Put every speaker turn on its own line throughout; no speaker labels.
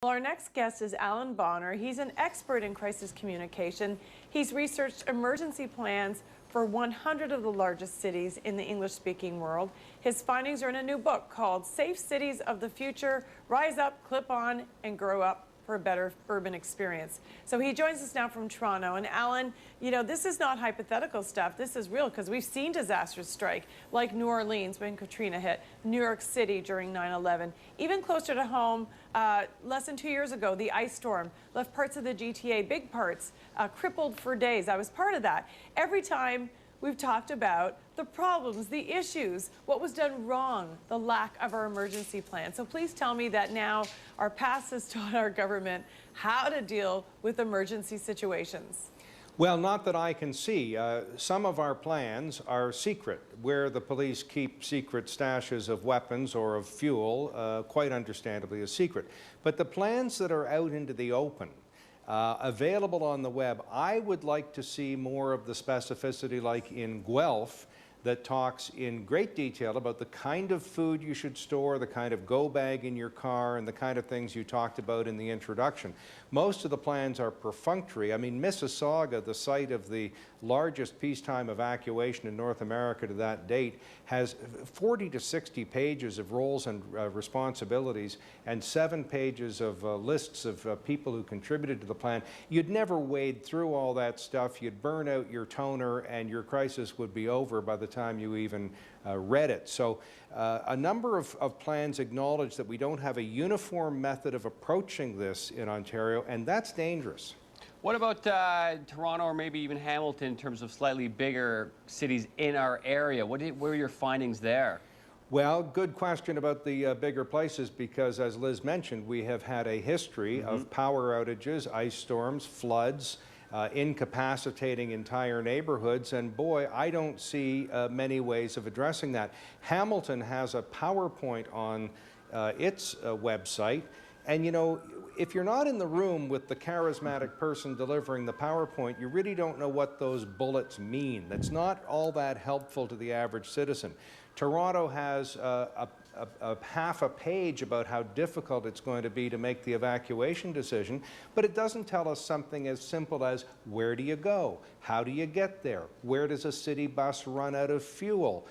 Well, our next guest is Allan Bonner. He's an expert in crisis communication. He's researched emergency plans for 100 of the largest cities in the English-speaking world. His findings are in a new book called Safe Cities of the Future, Rise Up, Clip On, and Grow Up for a Better Urban Experience. So he joins us now from Toronto. And Allan, you know, this is not hypothetical stuff. This is real because we've seen disasters strike, like New Orleans when Katrina hit, New York City during 9/11. Even closer to home, less than 2 years ago, the ice storm left parts of the GTA, big parts, crippled for days. I was part of that. Every time we've talked about the problems, the issues, what was done wrong, the lack of our emergency plan. So please tell me that now our past has taught our government how to deal with emergency situations.
Well, not that I can see. Some of our plans are secret, where the police keep secret stashes of weapons or of fuel, quite understandably is secret. But the plans that are out into the open, available on the web, I would like to see more of the specificity like in Guelph that talks in great detail about the kind of food you should store, the kind of go bag in your car, and the kind of things you talked about in the introduction. Most of the plans are perfunctory. I mean, Mississauga, the site of the largest peacetime evacuation in North America to that date, has 40 to 60 pages of roles and responsibilities and 7 pages of lists of people who contributed to the plan. You'd never wade through all that stuff. You'd burn out your toner and your crisis would be over by the time you even read it. So a number of plans acknowledge that we don't have a uniform method of approaching this in Ontario, and that's dangerous.
What about Toronto or maybe even Hamilton in terms of slightly bigger cities in our area? What were your findings there?
Well, good question about the bigger places because, as Liz mentioned, we have had a history of power outages, ice storms, floods, incapacitating entire neighborhoods, and boy, I don't see many ways of addressing that. Hamilton has a PowerPoint on its website, and you know, if you're not in the room with the charismatic person delivering the PowerPoint, you really don't know what those bullets mean. That's not all that helpful to the average citizen. Toronto has a half a page about how difficult it's going to be to make the evacuation decision, but it doesn't tell us something as simple as where do you go? How do you get there? Where does a city bus run out of fuel?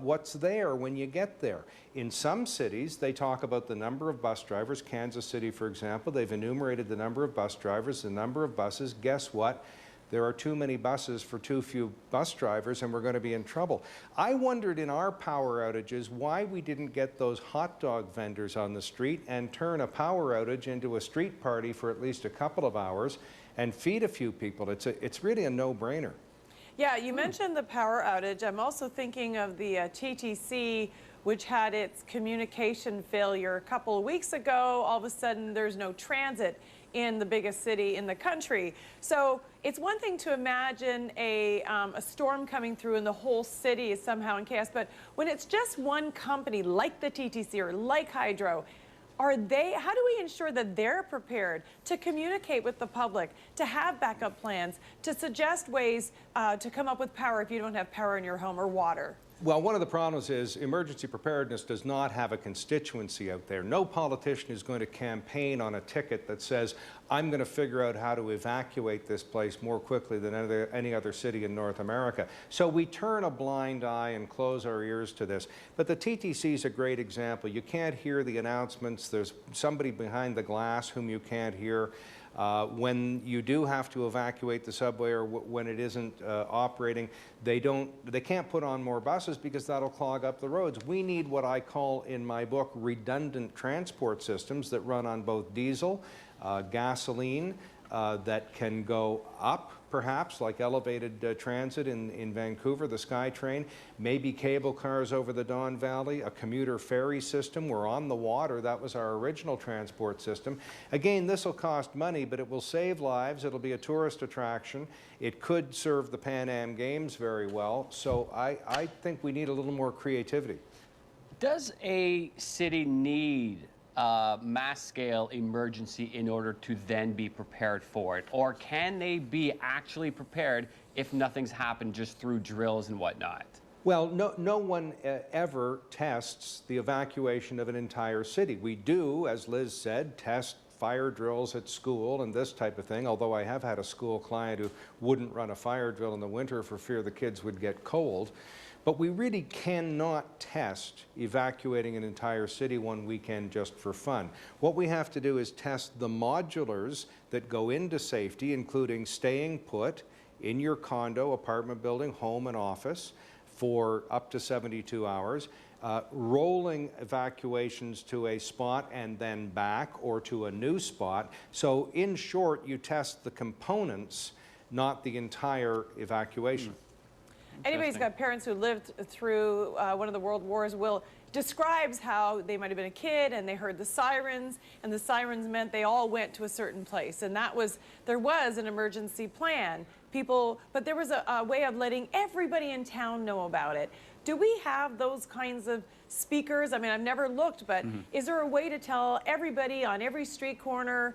What's there when you get there? In some cities, they talk about the number of bus drivers. Kansas City, for example, they've enumerated the number of bus drivers, the number of buses. Guess what? There are too many buses for too few bus drivers, and we're going to be in trouble. I wondered in our power outages why we didn't get those hot dog vendors on the street and turn a power outage into a street party for at least a couple of hours and feed a few people. It's really a no-brainer.
Yeah, you mentioned the power outage. I'm also thinking of the TTC, which had its communication failure a couple of weeks ago. All of a sudden, there's no transit in the biggest city in the country. So it's one thing to imagine a storm coming through and the whole city is somehow in chaos, but when it's just one company like the TTC or like Hydro, how do we ensure that they're prepared to communicate with the public, to have backup plans, to suggest ways to come up with power if you don't have power in your home or water?
Well, one of the problems is emergency preparedness does not have a constituency out there. No politician is going to campaign on a ticket that says, I'm going to figure out how to evacuate this place more quickly than any other city in North America. So we turn a blind eye and close our ears to this. But the TTC is a great example. You can't hear the announcements. There's somebody behind the glass whom you can't hear. When you do have to evacuate the subway or when it isn't operating, they can't put on more buses because that'll clog up the roads. We need what I call in my book redundant transport systems that run on both diesel, gasoline, that can go up, perhaps, like elevated transit in Vancouver, the SkyTrain, maybe cable cars over the Don Valley, a commuter ferry system. We're on the water. That was our original transport system. Again, this will cost money, but it will save lives. It'll be a tourist attraction. It could serve the Pan Am Games very well. So I think we need a little more creativity.
Does a city need mass-scale emergency in order to then be prepared for it? Or can they be actually prepared if nothing's happened just through drills and whatnot?
Well, no one ever tests the evacuation of an entire city. We do, as Liz said, test fire drills at school and this type of thing, although I have had a school client who wouldn't run a fire drill in the winter for fear the kids would get cold. But we really cannot test evacuating an entire city one weekend just for fun. What we have to do is test the modulars that go into safety, including staying put in your condo, apartment building, home and office for up to 72 hours, rolling evacuations to a spot and then back or to a new spot. So in short, you test the components, not the entire evacuation.
Anybody's got parents who lived through one of the world wars describes how they might have been a kid and they heard the sirens, and the sirens meant they all went to a certain place, and there was an emergency plan. But there was a way of letting everybody in town know about it. Do we have those kinds of speakers? I mean, I've never looked, but is there a way to tell everybody on every street corner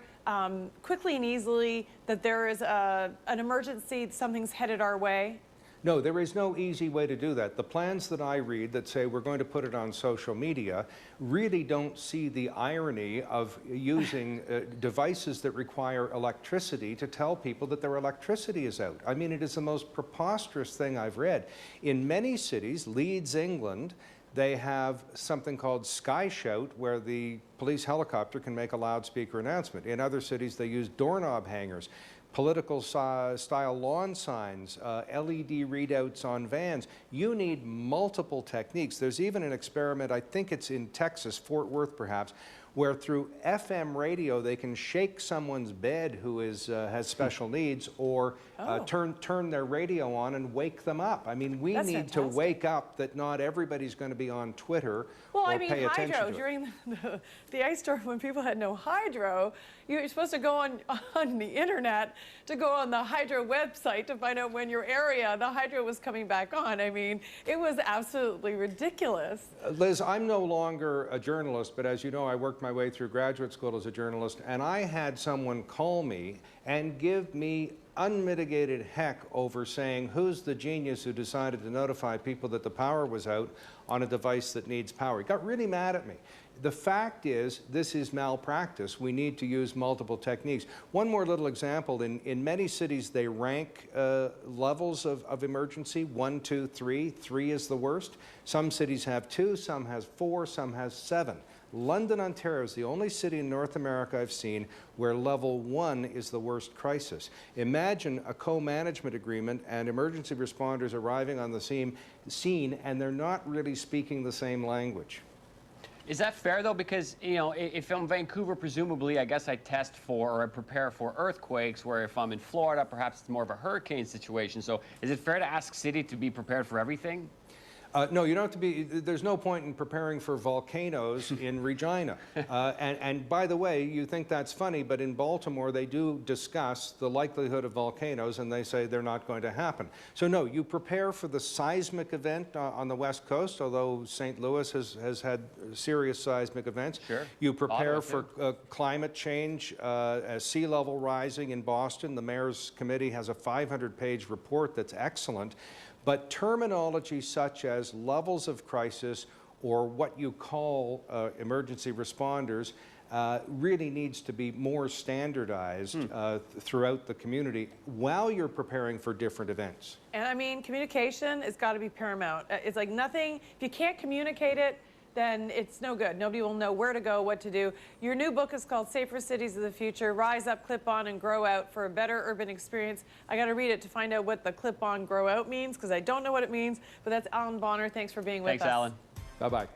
quickly and easily that there is an emergency, something's headed our way?
No, there is no easy way to do that. The plans that I read that say we're going to put it on social media really don't see the irony of using devices that require electricity to tell people that their electricity is out. I mean, it is the most preposterous thing I've read. In many cities, Leeds, England, they have something called Sky Shout, where the police helicopter can make a loudspeaker announcement. In other cities, they use doorknob hangers, political style lawn signs, LED readouts on vans. You need multiple techniques. There's even an experiment, I think it's in Texas, Fort Worth perhaps, where through FM radio they can shake someone's bed who has special needs, or turn their radio on and wake them up. I mean, we need to wake up that not everybody's going to be on Twitter or pay attention to it.
During the ice storm, when people had no hydro, you're supposed to go on the internet to go on the hydro website to find out when your area, the hydro was coming back on. I mean, it was absolutely ridiculous.
Liz, I'm no longer a journalist, but as you know, I worked my way through graduate school as a journalist, and I had someone call me and give me unmitigated heck over saying, who's the genius who decided to notify people that the power was out on a device that needs power? He got really mad at me. The fact is, this is malpractice. We need to use multiple techniques. One more little example. In many cities, they rank levels of emergency, 1, 2, 3. 3 is the worst. Some cities have 2, some has 4, some has 7. London, Ontario is the only city in North America I've seen where level 1 is the worst crisis. Imagine a co-management agreement and emergency responders arriving on the scene and they're not really speaking the same language.
Is that fair, though? Because, you know, if I'm in Vancouver, presumably, I guess I test for or I prepare for earthquakes, where if I'm in Florida, perhaps it's more of a hurricane situation. So is it fair to ask City to be prepared for everything?
No, you don't have to be. There's no point in preparing for volcanoes in Regina. And by the way, you think that's funny, but in Baltimore, they do discuss the likelihood of volcanoes, and they say they're not going to happen. So no, you prepare for the seismic event on the West Coast, although St. Louis has had serious seismic events. Sure. You prepare for climate change, sea level rising in Boston. The mayor's committee has a 500-page report that's excellent. But terminology such as levels of crisis or what you call emergency responders really needs to be more standardized throughout the community while you're preparing for different events. And
I mean, communication has got to be paramount. It's like nothing, if you can't communicate it, then it's no good. Nobody will know where to go, what to do. Your new book is called Safer Cities of the Future, Rise Up, Clip On, and Grow Out for a Better Urban Experience. I got to read it to find out what the clip on, grow out means, because I don't know what it means, but that's Allan Bonner. Thanks for being with us.
Thanks, Allan.
Bye-bye.